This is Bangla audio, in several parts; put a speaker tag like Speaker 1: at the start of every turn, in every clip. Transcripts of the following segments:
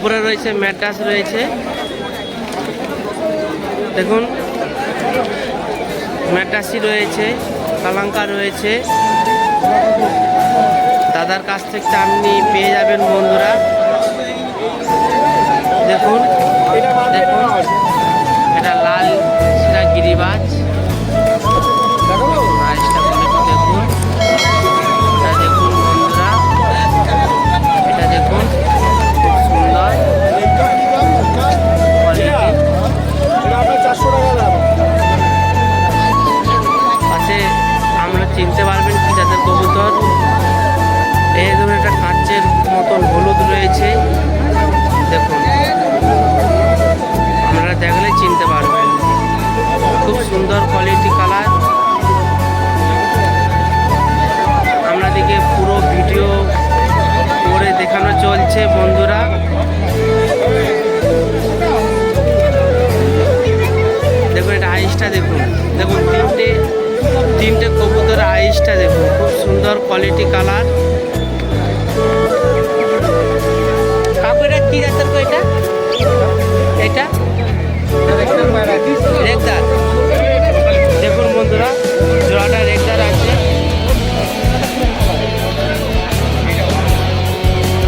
Speaker 1: উপরে রয়েছে ম্যাট্রাস রয়েছে, দেখুন ম্যাট্রাসই রয়েছে, পালাঙ্কা রয়েছে। দাদার কাছ থেকে আপনি পেয়ে যাবেন বন্ধুরা। দেখুন দেখুন এটা লাল সেটা গিরিবাজ, দেখুন এটা দেখুন বন্ধুরা, এটা দেখুন খুব সুন্দর পাশে আমরা চিনতে পারবেন কি জাতের কবুতর। এই ধরুন একটা কাঁচের মতন হলুদ রয়েছে, দেখুন আপনারা দেখলে চিনতে পারবেন, খুব সুন্দর কোয়ালিটি কালার। আপনাদেরকে পুরো ভিডিও করে দেখানো চলছে বন্ধুরা। দেখুন এটা আইসটা দেখুন, দেখুন তিনটে কবুতর আইসটা দেখুন, খুব সুন্দর কোয়ালিটি কালার। কাকু এটা কি জাতের গো? এটা রেগদার, দেখুন বন্ধুরা জোড়াটা রেগদার আছে,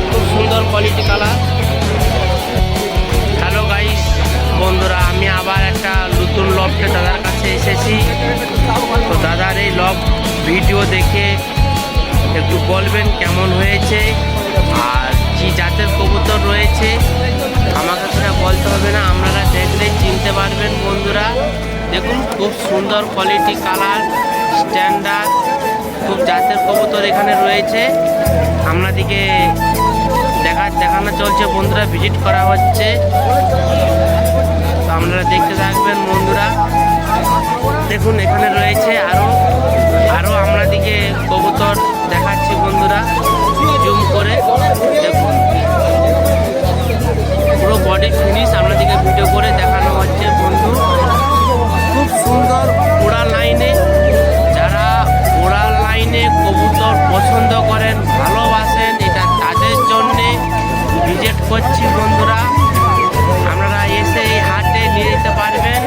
Speaker 1: খুব সুন্দর কোয়ালিটি কালার। হ্যালো গাইস বন্ধুরা, আমি আবার একটা নতুন লফটে দাদার কাছে এসেছি। তো দাদার এই লফ ভিডিও দেখে একটু বলবেন কেমন হয়েছে আর কি জাতের কবুতর রয়েছে। আমাকে সেটা বলতে হবে না, আপনারা দেখলেই চিনতে পারবেন বন্ধুরা। দেখুন খুব সুন্দর কোয়ালিটি কালার, স্ট্যান্ডার্ড খুব জাতের কবুতর এখানে রয়েছে। আপনাদেরকে দেখানো চলছে বন্ধুরা, ভিজিট করা হচ্ছে, তো আপনারা দেখতে থাকবেন বন্ধুরা। দেখুন এখানে রয়েছে আরও আপনাদেরকে কবুতর দেখাচ্ছি বন্ধুরা, জুম করে দেখুন পুরো বডি ফিনিশ আপনাদেরকে ভিডিও করে দেখানো হচ্ছে বন্ধু। খুব সুন্দর উড়াল লাইনে, যারা উড়াল লাইনে কবুতর পছন্দ করেন, ভালোবাসেন, এটা তাদের জন্যে ভিজিট করছি বন্ধুরা। আপনারা এসে এই হাটে নিয়ে যেতে পারবেন।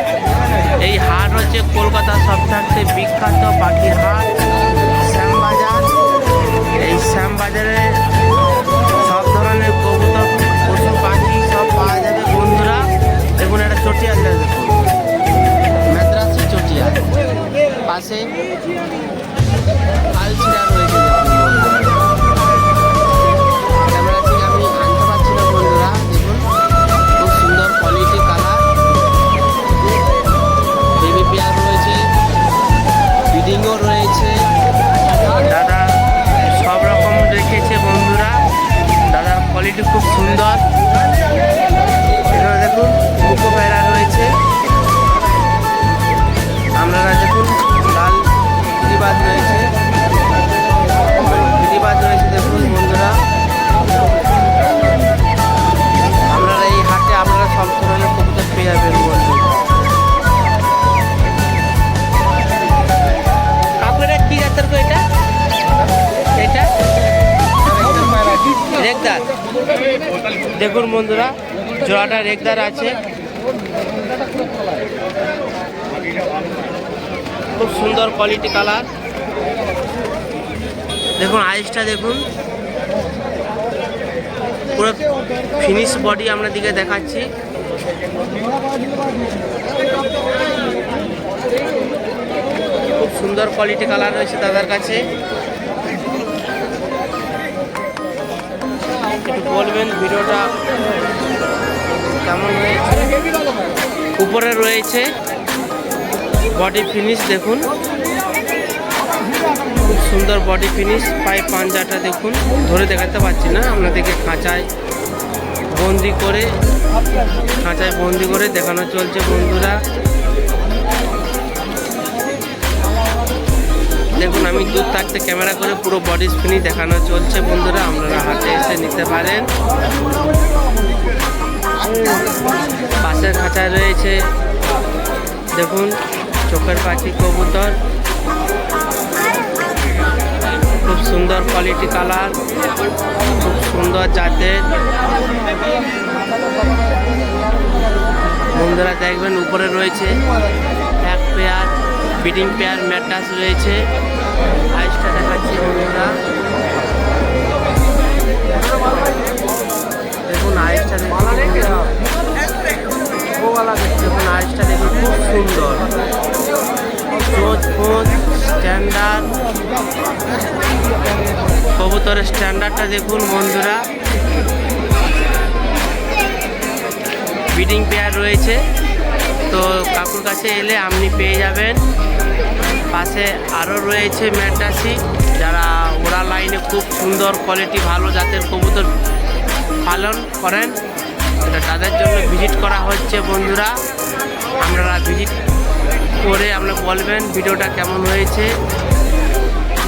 Speaker 1: এই হাট হচ্ছে কলকাতার সবথেকে বিখ্যাত পাখির হাট শ্যামবাজার। এই শ্যামবাজারে সব ধরনের কবুতর, পশু পাখি সব পাওয়া যাবে বন্ধুরা। দেখুন একটা চটিয়া দেখুন, মাদ্রাসি চটিয়া, পাশে আলছিরা রয়েছে ক্যামেরা থেকে আমি আনতে পারছি না বন্ধুরা। দেখুন খুব সুন্দর কোয়ালিটি কালার, বেবি পেয়ার রয়েছে, ব্রিডিংও রয়েছে। দাদা সব রকম রেখেছে বন্ধুরা, দাদার কোয়ালিটি খুব সুন্দর। এখানে দেখুন মুখো পেয়ারা রয়েছে, আপনারা দেখুন লাল গিরিবাজ রয়েছে, দেখুন বন্ধুরা। আপনারা এই হাটে আপনারা সব ধরনের কবুতর পেয়ে যাবেন বন্ধু। কাকুরা কি জাতের গো? এটা রেগদার, দেখুন বন্ধুরা জোড়াটা রেগদার আছে, খুব সুন্দর কোয়ালিটি কালার। দেখুন আইসটা দেখুন, পুরো ফিনিশ বডি আপনাদেরকে দেখাচ্ছি। খুব সুন্দর কোয়ালিটি কালার রয়েছে দাদার কাছে। একটু বলবেন ভিডিওটা কেমন হয়েছে। উপরে রয়েছে বডি ফিনিশ, দেখুন খুব সুন্দর বডি ফিনিশ। পায়ে পাঞ্জাটা দেখুন, ধরে দেখাতে পারছি না, আপনাদেরকে খাঁচায় বন্দি করে দেখানো চলছে বন্ধুরা। দেখুন আমি দূর থাকতে ক্যামেরা করে পুরো বডি ফিনিশ দেখানো চলছে বন্ধুরা, আপনারা হাতে এসে নিতে পারেন। পাশের খাঁচায় রয়েছে দেখুন চোখের পাখি কবুতর, খুব সুন্দর কোয়ালিটি কালার, খুব সুন্দর। সুন্দর জাতের। বন্ধুরা দেখবেন উপরে রয়েছে এক পেয়ার ব্রিডিং পেয়ার ম্যাড্রাস রয়েছে। আইসটা দেখাচ্ছি বন্ধুরা, দেখুন আইসটা দেখুন, আইসটা দেখুন খুব সুন্দর, চোঁচ ফোঁচ স্ট্যান্ডার্ড, কবুতরের স্ট্যান্ডার্ডটা দেখুন বন্ধুরা। ব্রিডিং পেয়ার রয়েছে, তো কাকুর কাছে এলে আপনি পেয়ে যাবেন। পাশে আরও রয়েছে ম্যাড্রাসি, যারা ওরা লাইনে খুব সুন্দর কোয়ালিটি ভালো জাতের কবুতর পালন করেন, এটা তাদের জন্য ভিজিট করা হচ্ছে বন্ধুরা। আপনারা ভিজিট করে আপনারা বলবেন ভিডিওটা কেমন হয়েছে।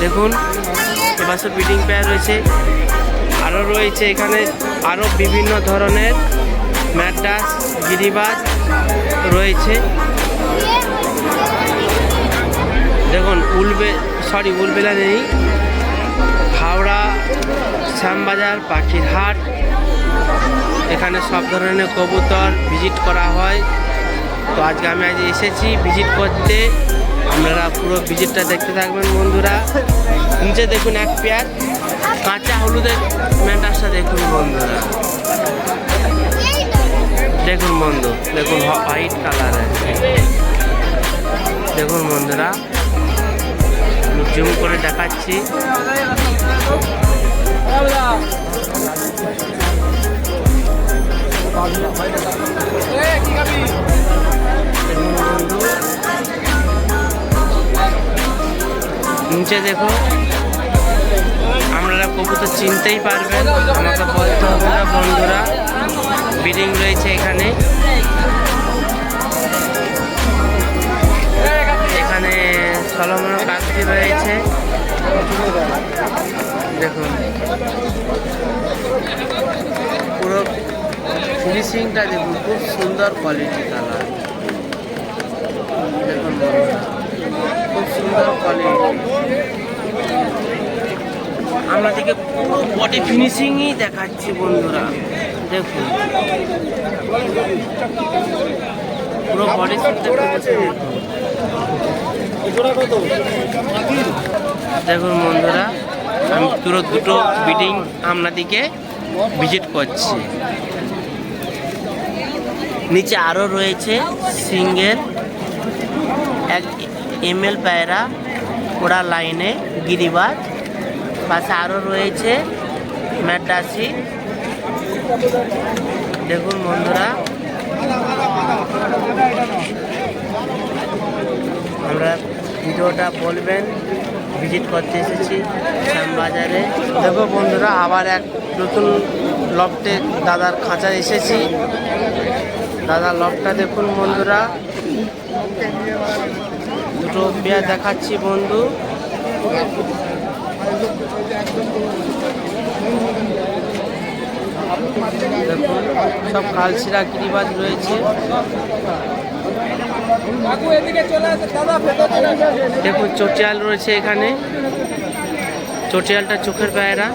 Speaker 1: দেখুন এবার সব ব্রিডিং পেয়ার রয়েছে, আরও রয়েছে এখানে আরও বিভিন্ন ধরনের ম্যাড্রাস গিরিবাজ রয়েছে। দেখুন উলবেলা নেই, হাওড়া শ্যামবাজার পাখির হাট, এখানে সব ধরনের কবুতর ভিজিট করা হয়। তো আজকে আমি এসেছি ভিজিট করতে, আপনারা পুরো ভিজিটটা দেখতে থাকবেন বন্ধুরা। নিচে দেখুন এক পেয়ার কাঁচা হলুদের ম্যাড্রাসটা দেখুন বন্ধুরা, দেখুন বন্ধু, দেখুন হোয়াইট কালারের, দেখুন বন্ধুরা জুম করে দেখাচ্ছি। নিচে দেখো, আপনারা কবুতর চিনতেই পারবেন, আমাকে বলতে হবে না বন্ধুরা। ব্রিডিং রয়েছে এখানে, এখানে সলোমন কাকতি রয়েছে, দেখুন পুরো ফিনিশিংটা দেখুন, খুব সুন্দর কোয়ালিটি কালার, দেখুন খুব সুন্দর কোয়ালিটি। আপনাদেরকে পুরো বডি ফিনিশিংই দেখাচ্ছি বন্ধুরা, দেখুন পুরো বডি দেখুন বন্ধুরা। আমি পুরো দুটো ব্রিডিং আপনাদেরকে ভিজিট করছি। নিচে আরও রয়েছে সিঙ্গেল এক এমএল পায়রা ওরা লাইনে গিরিবাজ, পাশে আরও রয়েছে ম্যাড্রাসি, দেখুন বন্ধুরা। আমরা ভিডিওটা বলবেন, ভিজিট করতে এসেছি শ্যামবাজারে। দেখো বন্ধুরা আবার এক নতুন লফটে দাদার খাঁচায় এসেছি, দাদার লফটটা দেখুন বন্ধুরা। দুটো পেয়ার দেখাচ্ছি বন্ধু, দেখুন সব কালশিরা গিরিবাজ রয়েছে। দেখুন চটিয়াল রয়েছে এখানে, চটিয়ালটা চোখের পায়রা।